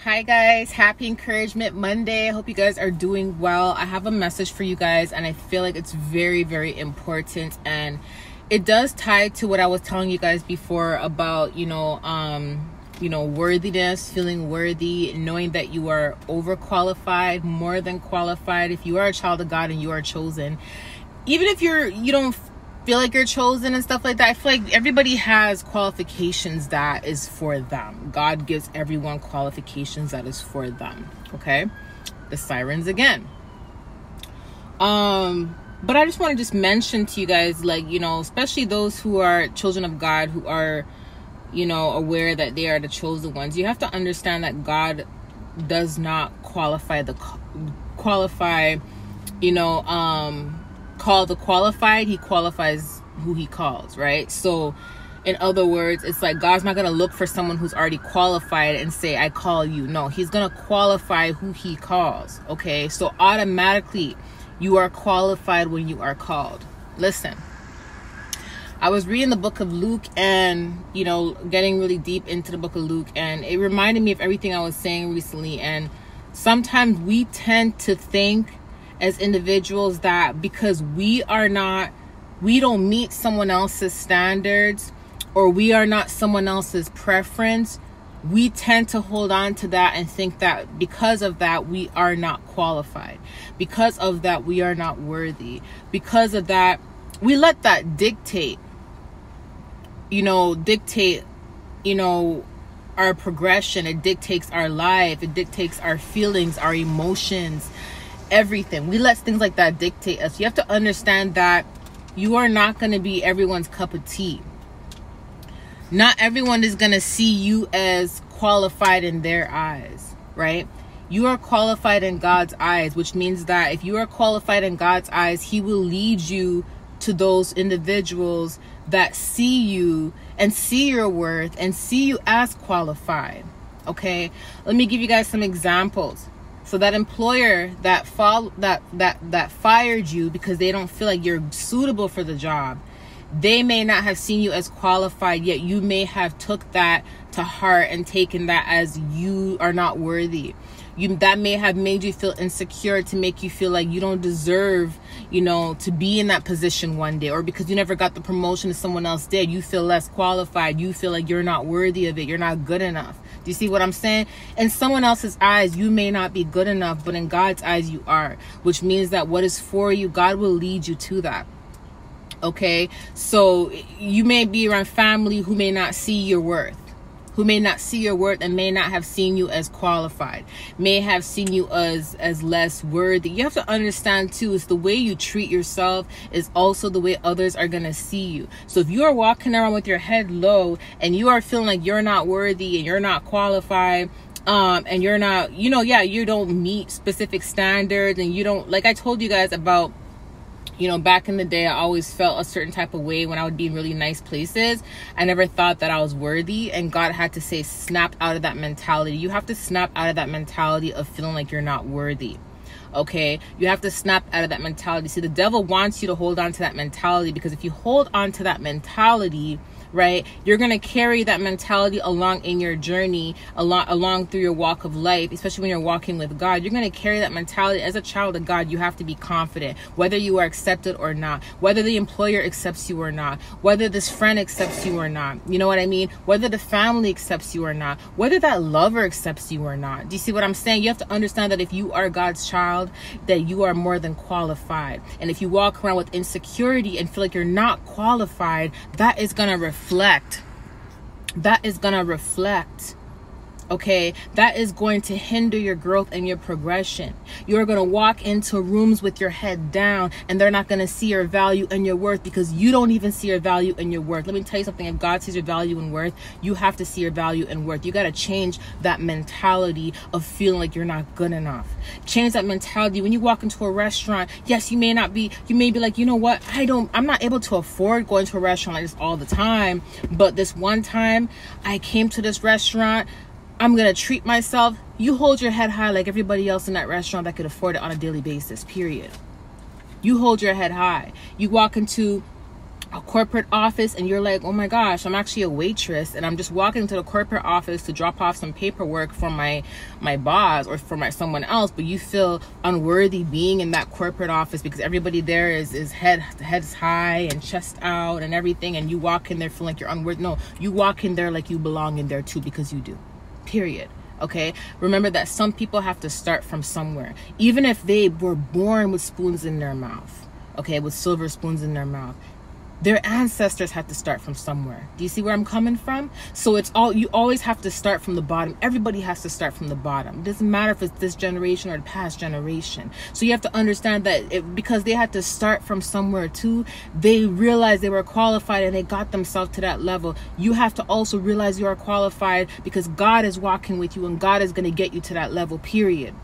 Hi guys, happy Encouragement Monday. I hope you guys are doing well. I have a message for you guys and I feel like it's very, very important, and it does tie to what I was telling you guys before about, worthiness, feeling worthy, knowing that you are overqualified, more than qualified. If you are a child of God and you are chosen, even if you don't feel like you're chosen and stuff like that, I feel like everybody has qualifications that is for them. God gives everyone qualifications that is for them. Okay, the sirens again. But I just want to just mention to you guys, especially those who are children of God, who are aware that they are the chosen ones. You have to understand that God does not call the qualified. He qualifies who he calls, right? So in other words, it's like God's not going to look for someone who's already qualified and say, I call you. No, he's going to qualify who he calls. Okay, so automatically you are qualified when you are called. Listen, I was reading the book of Luke and getting really deep into the book of Luke, and it reminded me of everything I was saying recently. And sometimes we tend to think as individuals that because we don't meet someone else's standards, or we are not someone else's preference, we tend to hold on to that and think that because of that we are not qualified, because of that we are not worthy, because of that we let that dictate our progression. It dictates our life, it dictates our feelings, our emotions, everything. We let things like that dictate us. You have to understand that you are not going to be everyone's cup of tea. Not everyone is going to see you as qualified in their eyes, right? You are qualified in God's eyes, which means that if you are qualified in God's eyes, he will lead you to those individuals that see you and see your worth and see you as qualified. Okay, let me give you guys some examples. So that employer that fired you because they don't feel like you're suitable for the job, they may not have seen you as qualified, yet you may have took that to heart and taken that as you are not worthy. That may have made you feel insecure, to make you feel like you don't deserve, to be in that position one day, or because you never got the promotion that someone else did, you feel less qualified. You feel like you're not worthy of it. You're not good enough. Do you see what I'm saying? In someone else's eyes, you may not be good enough, but in God's eyes, you are, which means that what is for you, God will lead you to that. Okay, so you may be around family who may not see your worth, and may not have seen you as qualified, may have seen you as less worthy. You have to understand too, is the way you treat yourself is also the way others are going to see you. So if you are walking around with your head low and you are feeling like you're not worthy and you're not qualified, and you're not, you don't meet specific standards, and you don't, like I told you guys about, back in the day, I always felt a certain type of way when I would be in really nice places. I never thought that I was worthy, and God had to say, snap out of that mentality. You have to snap out of that mentality of feeling like you're not worthy. Okay, you have to snap out of that mentality. See, the devil wants you to hold on to that mentality, because if you hold on to that mentality, right, you're going to carry that mentality along in your journey, along through your walk of life, especially when you're walking with God. You're going to carry that mentality. As a child of God, you have to be confident, whether you are accepted or not, whether the employer accepts you or not, whether this friend accepts you or not, you know what I mean, whether the family accepts you or not, whether that lover accepts you or not. Do you see what I'm saying? You have to understand that if you are God's child, that you are more than qualified. And if you walk around with insecurity and feel like you're not qualified, that is going to reflect. Okay, that is going to hinder your growth and your progression. You're going to walk into rooms with your head down, and they're not going to see your value and your worth, because you don't even see your value and your worth. Let me tell you something. If God sees your value and worth, you have to see your value and worth. You got to change that mentality of feeling like you're not good enough. Change that mentality. When you walk into a restaurant, yes, you may be like, you know what? I'm not able to afford going to a restaurant like this all the time, but this one time I came to this restaurant, I'm going to treat myself. You hold your head high like everybody else in that restaurant that could afford it on a daily basis, period. You hold your head high. You walk into a corporate office and you're like, oh my gosh, I'm actually a waitress and I'm just walking to the corporate office to drop off some paperwork for my boss or for someone else, but you feel unworthy being in that corporate office because everybody there is heads high and chest out and everything, and you walk in there feeling like you're unworthy. No, you walk in there like you belong in there too, because you do. Period. Okay, remember that some people have to start from somewhere, even if they were born with spoons in their mouth, okay, with silver spoons in their mouth. Their ancestors had to start from somewhere. Do you see where I'm coming from? So you always have to start from the bottom. Everybody has to start from the bottom. It doesn't matter if it's this generation or the past generation. So you have to understand that because they had to start from somewhere too, they realized they were qualified and they got themselves to that level. You have to also realize you are qualified because God is walking with you and God is going to get you to that level, period.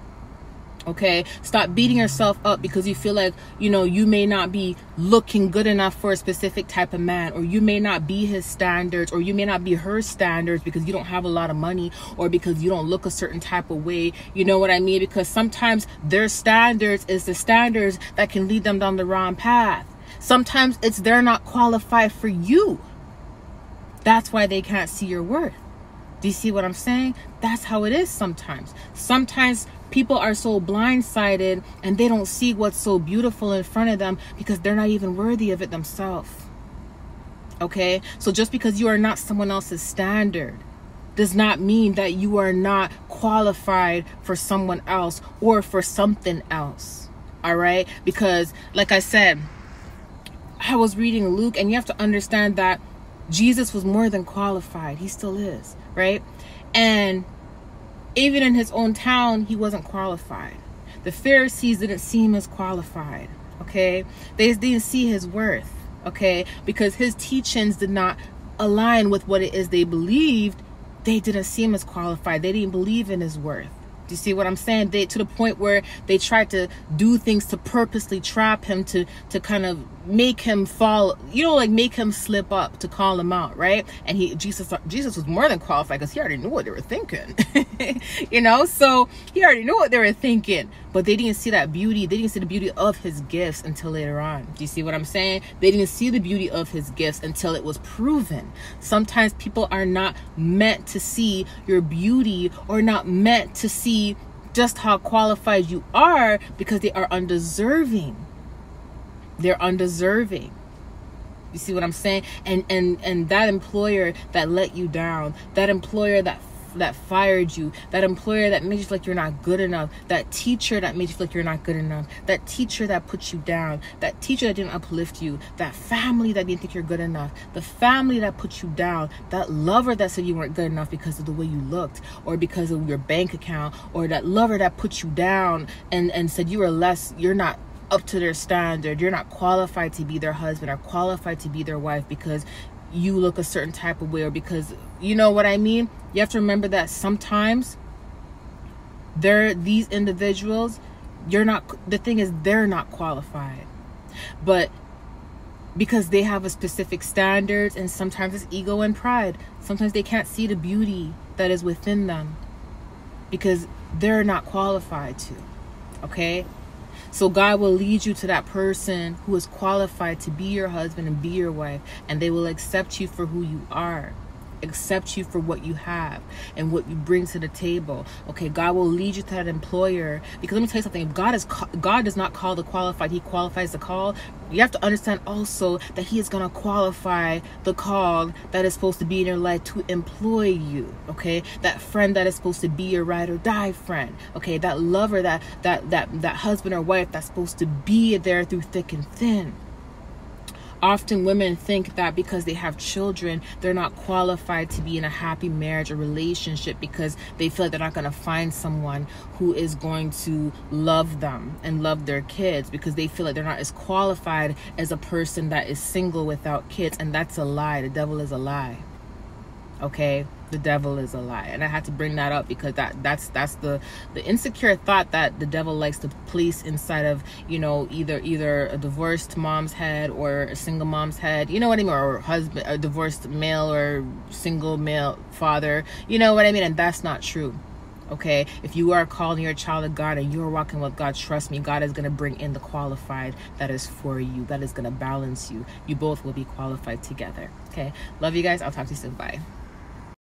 Okay, stop beating yourself up because you feel like, you may not be looking good enough for a specific type of man, or you may not be his standards, or you may not be her standards because you don't have a lot of money, or because you don't look a certain type of way. You know what I mean? Because sometimes their standards is the standards that can lead them down the wrong path. Sometimes it's they're not qualified for you. That's why they can't see your worth. Do you see what I'm saying? That's how it is sometimes. Sometimes people are so blindsided and they don't see what's so beautiful in front of them because they're not even worthy of it themselves. Okay? So just because you are not someone else's standard does not mean that you are not qualified for someone else or for something else. All right? Because like I said, I was reading Luke, and you have to understand that Jesus was more than qualified. He still is, right? And even in his own town, he wasn't qualified. The Pharisees didn't see him as qualified, okay? They didn't see his worth, okay? Because his teachings did not align with what it is they believed. They didn't see him as qualified. They didn't believe in his worth. Do you see what I'm saying? To the point where they tried to do things to purposely trap him, to kind of make him fall, like make him slip up, to call him out, right? And Jesus was more than qualified because he already knew what they were thinking. So he already knew what they were thinking, but they didn't see that beauty. They didn't see the beauty of his gifts until later on. Do you see what I'm saying? They didn't see the beauty of his gifts until it was proven. Sometimes people are not meant to see your beauty, or not meant to see just how qualified you are, because they are undeserving. They're undeserving. You see what I'm saying? And that employer that let you down, that employer that fired you, that employer that made you feel like you're not good enough, that teacher that made you feel like you're not good enough, that teacher that put you down, that teacher that didn't uplift you, that family that didn't think you're good enough, the family that put you down, that lover that said you weren't good enough because of the way you looked, or because of your bank account, or that lover that put you down and said you're not up to their standard, you're not qualified to be their husband or qualified to be their wife because you look a certain type of way, or because, you know what I mean? You have to remember that sometimes these individuals, the thing is, they're not qualified, but because they have a specific standards, and sometimes it's ego and pride. Sometimes they can't see the beauty that is within them because they're not qualified to. Okay? So God will lead you to that person who is qualified to be your husband and be your wife, and they will accept you for who you are, accept you for what you have and what you bring to the table. Okay, God will lead you to that employer, because let me tell you something. If God does not call the qualified, he qualifies the call. You have to understand also that he is going to qualify the call that is supposed to be in your life to employ you. Okay, that friend that is supposed to be your ride or die friend. Okay, that lover, that husband or wife that's supposed to be there through thick and thin. Often women think that because they have children, they're not qualified to be in a happy marriage or relationship because they feel like they're not going to find someone who is going to love them and love their kids, because they feel like they're not as qualified as a person that is single without kids. And that's a lie. The devil is a lie. Okay, the devil is a lie. And I had to bring that up because that's the insecure thought that the devil likes to place inside of, either a divorced mom's head or a single mom's head, you know what I mean, or husband, a divorced male or single male father, you know what I mean. And that's not true. Okay, if you are called and you're a child of God and you're walking with God, trust me, God is going to bring in the qualified that is for you, that is going to balance you. You both will be qualified together. Okay, love you guys. I'll talk to you soon. Bye.